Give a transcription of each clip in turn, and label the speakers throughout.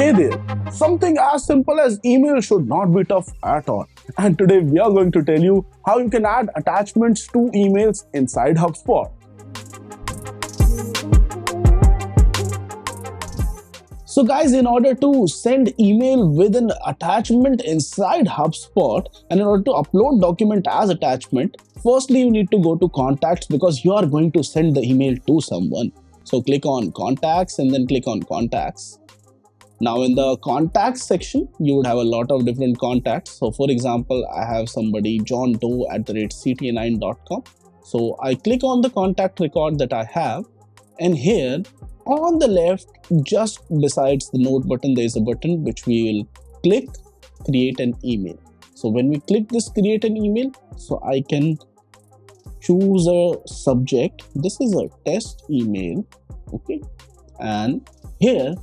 Speaker 1: Hey there! Something as simple as email should not be tough at all. And today we are going to tell you how you can add attachments to emails inside HubSpot. So guys, in order to send email with an attachment inside HubSpot and in order to upload document as attachment, firstly you need to go to contacts because you are going to send the email to someone. So click on contacts and then click on contacts. Now in the contacts section, you would have a lot of different contacts. So for example, I have somebody johndoe@cta9.com. So I click on the contact record that I have, and here on the left, just besides the note button, there is a button which we will click, create an email. So when we click this create an email, so I can choose a subject. This is a test email, okay? And here,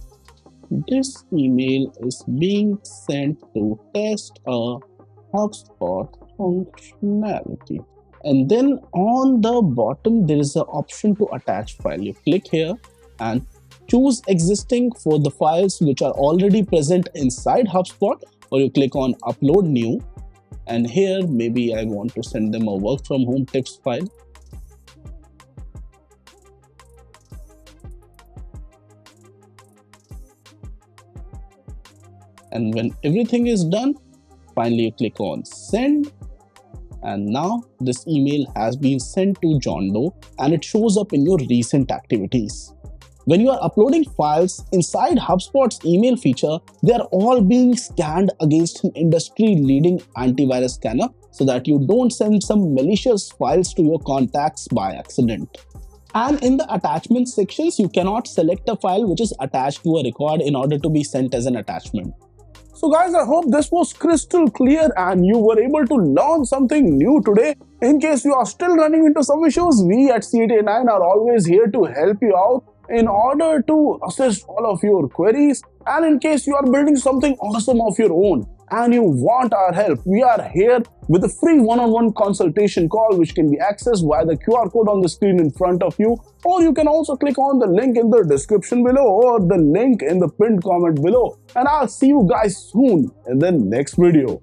Speaker 1: this email is being sent to test a HubSpot functionality. And then on the bottom, there is an option to attach file. You click here and choose existing for the files which are already present inside HubSpot, or you click on upload new. And here, maybe I want to send them a work from home tips file. And when everything is done, finally you click on send. And now this email has been sent to John Doe and it shows up in your recent activities. When you are uploading files inside HubSpot's email feature, they are all being scanned against an industry-leading antivirus scanner so that you don't send some malicious files to your contacts by accident. And in the attachment sections, you cannot select a file which is attached to a record in order to be sent as an attachment. So guys, I hope this was crystal clear and you were able to learn something new today. In case you are still running into some issues, we at CTA9 are always here to help you out in order to assist all of your queries. And in case you are building something awesome of your own and you want our help, we are here with a free one-on-one consultation call which can be accessed via the QR code on the screen in front of you, or you can also click on the link in the description below or the link in the pinned comment below. And I'll see you guys soon in the next video.